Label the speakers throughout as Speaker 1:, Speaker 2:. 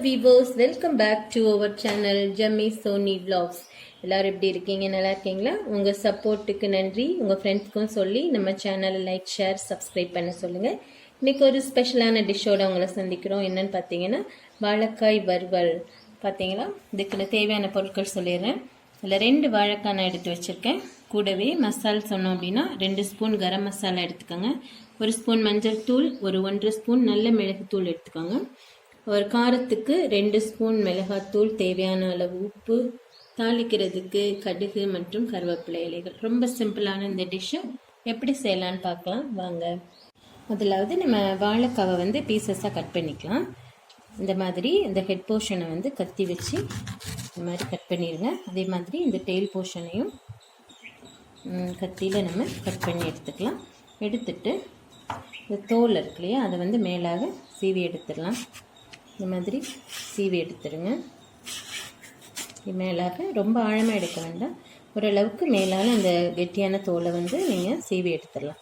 Speaker 1: viewers, welcome back to our channel Jummy Sony Vlogs. எல்லாரும் எப்படி இருக்கீங்க? நல்லா இருக்கீங்களா? உங்க சப்போர்ட்டுக்கு நன்றி. உங்க ஃப்ரெண்ட்ஸ்க்கும் சொல்லி நம்ம சேனலை லைக், ஷேர், சப்ஸ்கிரைப் பண்ண சொல்லுங்க. இன்னைக்கு ஒரு ஸ்பெஷலான டிஷ்ஷோட உங்களை சந்திக்கிறோம். என்னன்னு பார்த்தீங்கன்னா வாழைக்காய் வறுவல். பார்த்தீங்களா, இதுக்கு தேவையான பொருட்கள் சொல்லிடுறேன். இதில் 2 வாழைக்காய் நான் எடுத்து வச்சுருக்கேன். கூடவே மசாலா சொன்னோம் அப்படின்னா 2 ஸ்பூன் கரம் மசாலா எடுத்துக்கோங்க, 1 ஸ்பூன் மஞ்சள் தூள், ஒரு 1.5 ஸ்பூன் நல்ல மிளகுத்தூள் எடுத்துக்கோங்க, ஒரு காரத்துக்கு 2 ஸ்பூன் மிளகாத்தூள், தேவையான அளவு உப்பு, தாளிக்கிறதுக்கு கடுகு மற்றும் கருவேப்பிலை இலைகள். ரொம்ப சிம்பிளான இந்த டிஷ்ஷை எப்படி செய்யலான்னு பார்க்கலாம் வாங்க. முதலாவது நம்ம வாழைக்காவை பீசஸாக கட் பண்ணிக்கலாம். இந்த மாதிரி இந்த ஹெட் போர்ஷனை கத்தி வச்சு இந்த மாதிரி கட் பண்ணிடுங்க. அதே மாதிரி இந்த டெயில் போர்ஷனையும் கத்தியில் நம்ம கட் பண்ணி எடுத்துக்கலாம். எடுத்துட்டு இந்த தோல் இருக்கு இல்லையா, அதை மேலாக சீவி எடுத்துடலாம். இந்த மாதிரி சீவி எடுத்துடுங்க. மேலாக ரொம்ப ஆழமாக எடுக்க வேண்டாம், ஓரளவுக்கு மேலான அந்த கெட்டியான தோலை நீங்கள் சீவி எடுத்துடலாம்.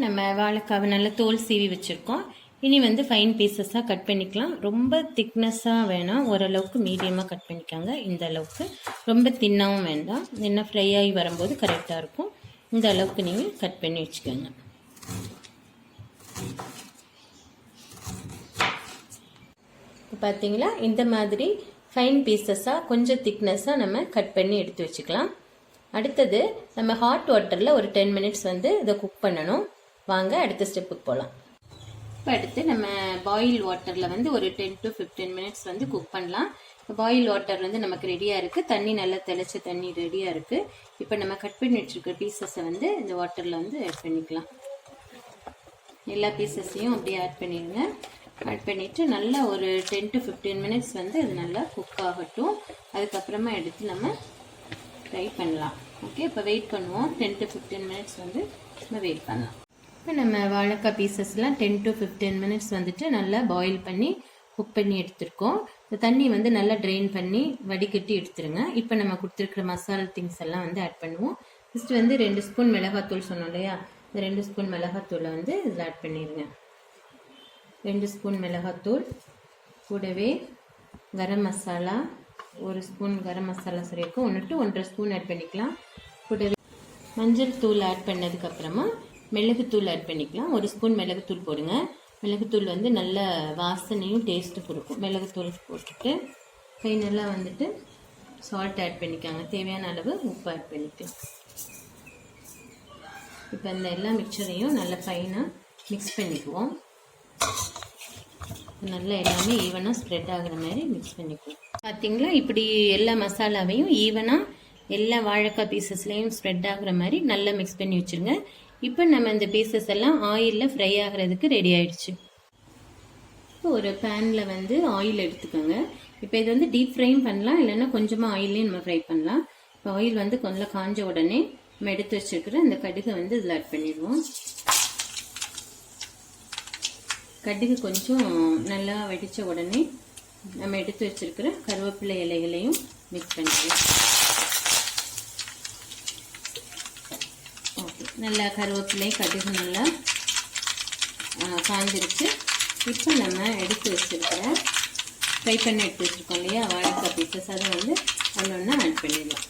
Speaker 1: நம்ம வாழைக்காவை நல்லா தோல் சீவி வச்சுருக்கோம். இனி ஃபைன் பீசஸாக கட் பண்ணிக்கலாம். ரொம்ப திக்னஸாக வேணாம், ஓரளவுக்கு மீடியமாக கட் பண்ணிக்காங்க. இந்த அளவுக்கு ரொம்ப தின்னாகவும் வேண்டாம், இன்னும் ஃப்ரை ஆகி வரும்போது கரெக்டாக இருக்கும். இந்த அளவுக்கு நீங்கள் கட் பண்ணி வச்சுக்கோங்க. பார்த்தீங்களா, இந்த மாதிரி ஃபைன் பீசஸாக கொஞ்சம் திக்னஸாக நம்ம கட் பண்ணி எடுத்து வச்சுக்கலாம். அடுத்தது நம்ம ஹாட் வாட்டரில் ஒரு 10 மினிட்ஸ் இதை குக் பண்ணணும். வாங்க அடுத்த ஸ்டெப்புக்கு போகலாம். இப்போ அடுத்து நம்ம பாயில் வாட்டரில் ஒரு 10 to 15 மினிட்ஸ் குக் பண்ணலாம். இப்போ பாயில் வாட்டர் நமக்கு ரெடியாக இருக்குது. தண்ணி நல்லா தெளிச்ச தண்ணி ரெடியாக இருக்குது. இப்போ நம்ம கட் பண்ணி வச்சுருக்கிற பீசஸை இந்த வாட்டரில் ஆட் பண்ணிக்கலாம். எல்லா பீசஸையும் அப்படியே ஆட் பண்ணிடுங்க. ஆட் பண்ணிவிட்டு நல்லா ஒரு 10 to 15 மினிட்ஸ் அது நல்லா குக் ஆகட்டும். அதுக்கப்புறமா எடுத்து நம்ம ஃப்ரை பண்ணலாம். ஓகே, இப்போ வெயிட் பண்ணுவோம். 10 to 15 மினிட்ஸ் நம்ம வெயிட் பண்ணலாம். இப்போ நம்ம வாழைக்காய் பீசஸ்லாம் 10 to 15 மினிட்ஸ் நல்லா பாயில் பண்ணி குக் பண்ணி எடுத்துருக்கோம். இந்த தண்ணி நல்லா ட்ரெயின் பண்ணி வடிகட்டி எடுத்துருங்க. இப்போ நம்ம கொடுத்துருக்குற மசாலா திங்ஸ் எல்லாம் ஆட் பண்ணுவோம். ஃபஸ்ட்டு 2 ஸ்பூன் மிளகாத்தூள் சொன்னோம் இல்லையா, இந்த 2 ஸ்பூன் மிளகாத்தூளை இதில் ஆட் பண்ணிடுங்க. 2 ஸ்பூன் மிளகாத்தூள், கூடவே கரம் மசாலா 1 ஸ்பூன் கரம் மசாலா சொல்லியிருக்கோம், 1 to 1.5 ஸ்பூன் ஆட் பண்ணிக்கலாம். கூடவே மஞ்சள் தூள் ஆட் பண்ணதுக்கப்புறமா மிளகுத்தூள் ஆட் பண்ணிக்கலாம். 1 ஸ்பூன் மிளகுத்தூள் போடுங்க. மிளகுத்தூள் நல்ல வாசனையும் டேஸ்ட்டு கொடுக்கும். மிளகுத்தூள் போட்டுட்டு ஃபைனலாக சால்ட் ஆட் பண்ணிக்காங்க. தேவையான அளவு உப்பு ஆட் பண்ணிக்கலாம். இப்போ இந்த எல்லா மிக்சரையும் நல்லா ஃபைனாக மிக்ஸ் பண்ணிக்குவோம். நல்லா எல்லாமே ஈவனாக ஸ்ப்ரெட் ஆகிற மாதிரி மிக்ஸ் பண்ணிக்குவோம். பார்த்தீங்களா, இப்படி எல்லா மசாலாவையும் ஈவனாக எல்லா வாழைக்காய் பீசஸ்லையும் ஸ்ப்ரெட் ஆகிற மாதிரி நல்லா மிக்ஸ் பண்ணி வச்சுருங்க. இப்போ நம்ம இந்த பீசஸ் எல்லாம் ஆயிலில் ஃப்ரை ஆகிறதுக்கு ரெடி ஆயிடுச்சு. இப்போ ஒரு பேனில் ஆயில் எடுத்துக்கோங்க. இப்போ இது டீப் ஃப்ரையும் பண்ணலாம், இல்லைன்னா கொஞ்சமாக ஆயிலையும் நம்ம ஃப்ரை பண்ணலாம். இப்போ ஆயில் கொஞ்சம் காஞ்ச உடனே நம்ம எடுத்து வச்சுருக்கிற இந்த கடுகை இதில் ஆட் பண்ணிடுவோம். கடுகு கொஞ்சம் நல்லா வெடித்த உடனே நம்ம எடுத்து வச்சிருக்கிற கருவேப்பிலை இலைகளையும் மிக்ஸ் பண்ணிக்கலாம். ஓகே, நல்லா கருவேப்பிலை கடுகு நல்லா காய்ஞ்சிருச்சு. இப்போ நம்ம எடுத்து வச்சிருக்கிற ஃப்ரை பண்ணி எடுத்து வச்சுருக்கோம் இல்லையா வாழைக்காய் பீசஸ், அதை ஒன்று ஆட் பண்ணிடலாம்.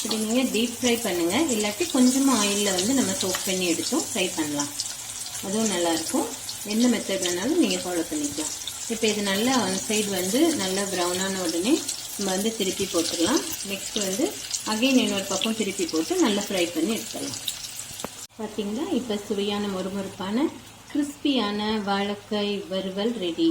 Speaker 1: இப்படி நீங்கள் டீப் ஃப்ரை பண்ணுங்கள், இல்லாட்டி கொஞ்சமாக ஆயிலில் நம்ம சோக் பண்ணி எடுத்தும் ஃப்ரை பண்ணலாம், அதுவும் நல்லாயிருக்கும். எந்த மெத்தட் வேணாலும் நீங்கள் ஃபாலோ பண்ணிக்கலாம். இப்போ இது நல்லா ஒன் சைடு நல்லா ப்ரௌனான உடனே நம்ம திருப்பி போட்டுடலாம். நெக்ஸ்ட் அகைன் இன்னொரு பக்கம் திருப்பி போட்டு நல்லா ஃப்ரை பண்ணி எடுத்துடலாம். பார்த்தீங்களா, இப்போ சுவையான மொறுமொறுப்பான கிறிஸ்பியான வாழைக்காய் வறுவல் ரெடி.